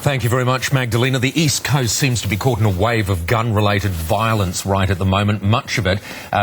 Thank you very much, Magdalena. The East Coast seems to be caught in a wave of gun-related violence right at the moment, much of it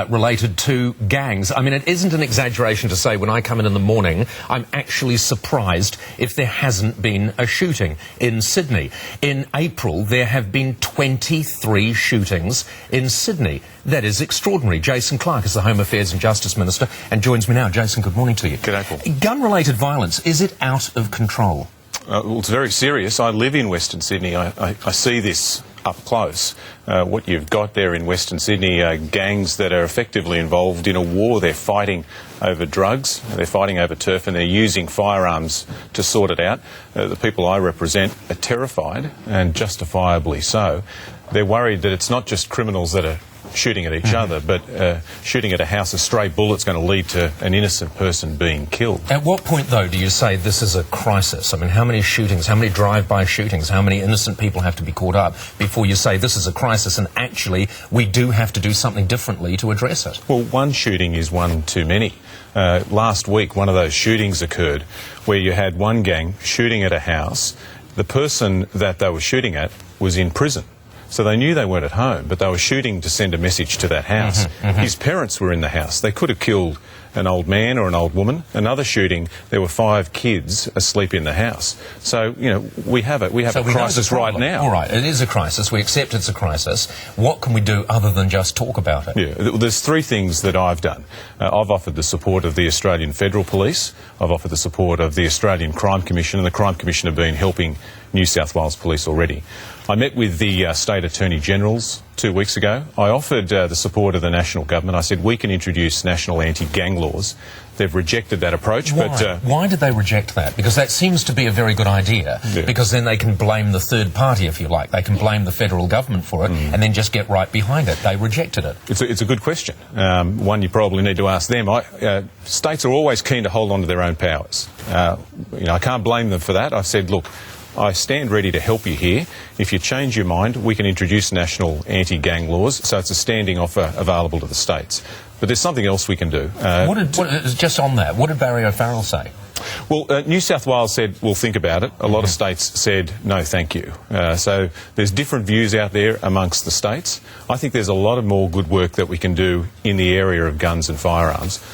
related to gangs. I mean, it isn't an exaggeration to say when I come in the morning, I'm actually surprised if there hasn't been a shooting in Sydney. In April, there have been 23 shootings in Sydney. That is extraordinary. Jason Clarke is the Home Affairs and Justice Minister and joins me now. Jason, good morning to you. G'day, Paul. Gun-related violence, is it out of control? Well, it's very serious. I live in Western Sydney. I see this up close. What you've got there in Western Sydney are gangs that are effectively involved in a war. They're fighting over drugs, they're fighting over turf, and they're using firearms to sort it out. The people I represent are terrified, and justifiably so. They're worried that it's not just criminals that are shooting at each other, but shooting at a house, a stray bullet's going to lead to an innocent person being killed. At what point, though, do you say this is a crisis? I mean, how many shootings, how many drive-by shootings, how many innocent people have to be caught up before you say this is a crisis and actually we do have to do something differently to address it? Well, one shooting is one too many. Last week, one of those shootings occurred where you had one gang shooting at a house. The person that they were shooting at was in prison. So they knew they weren't at home, but they were shooting to send a message to that house. His parents were in the house. They could have killed an old man or an old woman. Another shooting, there were 5 kids asleep in the house. So, you know, we have a crisis right now. All right, it is a crisis. We accept it's a crisis. What can we do other than just talk about it? Yeah, there's 3 things that I've done. I've offered the support of the Australian Federal Police. I've offered the support of the Australian Crime Commission, and the Crime Commission have been helping New South Wales Police already. I met with the State Attorney Generals 2 weeks ago. I offered the support of the national government. I said we can introduce national anti-gang laws. They've rejected that approach. Why? But why did they reject that? Because that seems to be a very good idea, because then they can blame the third party, if you like. They can blame the federal government for it and then just get right behind it. They rejected it. It's a good question. One you probably need to ask them. States are always keen to hold on to their own powers. I can't blame them for that. I've said, look, I stand ready to help you here. If you change your mind, we can introduce national anti-gang laws, so it's a standing offer available to the states. But there's something else we can do. Just on that, what did Barry O'Farrell say? Well, New South Wales said, we'll think about it. A lot of states said, no, thank you. So there's different views out there amongst the states. I think there's a lot of more good work that we can do in the area of guns and firearms.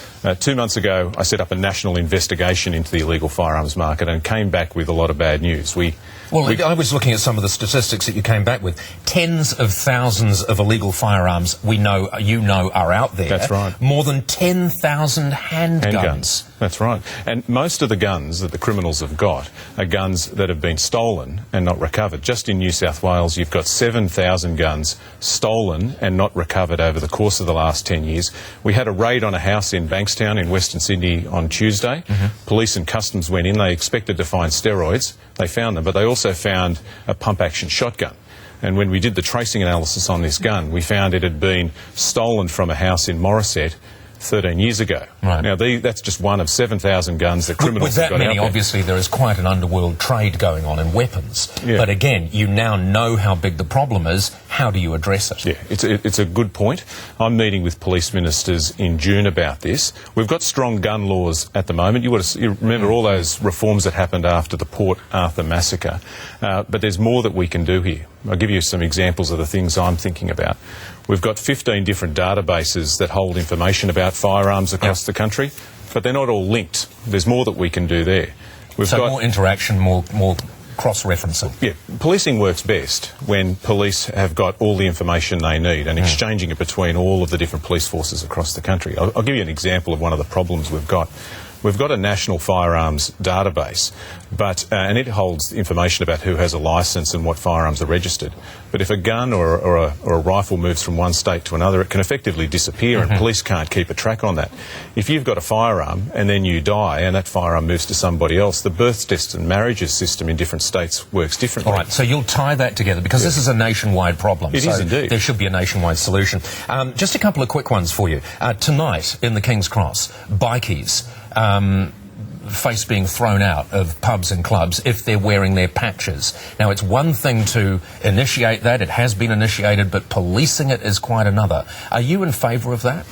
2 months ago, I set up a national investigation into the illegal firearms market and came back with a lot of bad news. I was looking at some of the statistics that you came back with. Tens of thousands of illegal firearms you know are out there. That's right. More than 10,000 handguns. That's right. And most of the guns that the criminals have got are guns that have been stolen and not recovered. Just in New South Wales, you've got 7,000 guns stolen and not recovered over the course of the last 10 years. We had a raid on a house in Bankstown in Western Sydney on Tuesday. Police and Customs went in. They expected to find steroids. They found them, but they also found a pump-action shotgun. And when we did the tracing analysis on this gun, we found it had been stolen from a house in Morisset 13 years ago. Right. Now, that's just one of 7,000 guns that criminals have got out there. With that many, obviously, there is quite an underworld trade going on in weapons. Yeah. But again, you now know how big the problem is. How do you address it? Yeah, it's a good point. I'm meeting with police ministers in June about this. We've got strong gun laws at the moment. You remember all those reforms that happened after the Port Arthur massacre. But there's more that we can do here. I'll give you some examples of the things I'm thinking about. We've got 15 different databases that hold information about firearms across the country, but they're not all linked. There's more that we can do there. More interaction, more cross-referencing. Yeah, policing works best when police have got all the information they need and exchanging it between all of the different police forces across the country. I'll give you an example of one of the problems we've got. We've got a national firearms database, and it holds information about who has a licence and what firearms are registered. But if a gun or a rifle moves from one state to another, it can effectively disappear, and police can't keep a track on that. If you've got a firearm and then you die and that firearm moves to somebody else, the birth tests and marriages system in different states works differently. All right, so you'll tie that together, because this is a nationwide problem. It is indeed. There should be a nationwide solution. Just a couple of quick ones for you. Tonight in the King's Cross, bikies face being thrown out of pubs and clubs if they're wearing their patches. Now, it's one thing to initiate that, it has been initiated, but policing it is quite another. Are you in favour of that?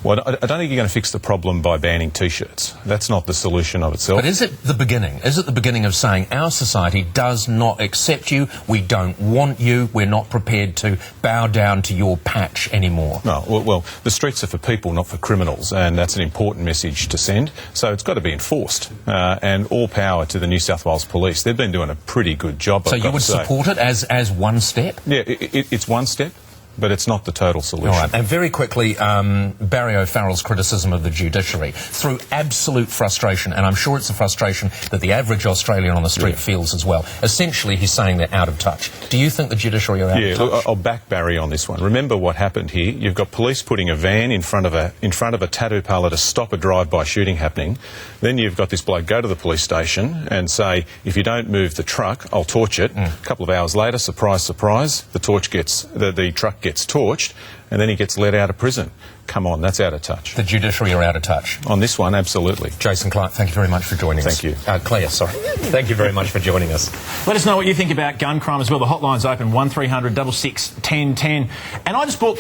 Well, I don't think you're going to fix the problem by banning T-shirts. That's not the solution of itself. But is it the beginning? Is it the beginning of saying our society does not accept you, we don't want you, we're not prepared to bow down to your patch anymore? No, well, the streets are for people, not for criminals, and that's an important message to send. So it's got to be enforced, and all power to the New South Wales Police. They've been doing a pretty good job. So you would support it as one step? Yeah, it's one step. But it's not the total solution. All right. And very quickly, Barry O'Farrell's criticism of the judiciary through absolute frustration, and I'm sure it's a frustration that the average Australian on the street feels as well. Essentially, he's saying they're out of touch. Do you think the judiciary are out of touch? Yeah, I'll back Barry on this one. Remember what happened here. You've got police putting a van in front of a tattoo parlour to stop a drive-by shooting happening. Then you've got this bloke go to the police station and say, if you don't move the truck, I'll torch it. A couple of hours later, surprise, surprise, the truck gets torched, and then he gets let out of prison. Come on, that's out of touch. The judiciary are out of touch. On this one, absolutely. Jason Clark, thank you very much for joining us. Thank you. Clare, sorry. Thank you very much for joining us. Let us know what you think about gun crime as well. The hotline's open, 1300 66 1010. And I just bought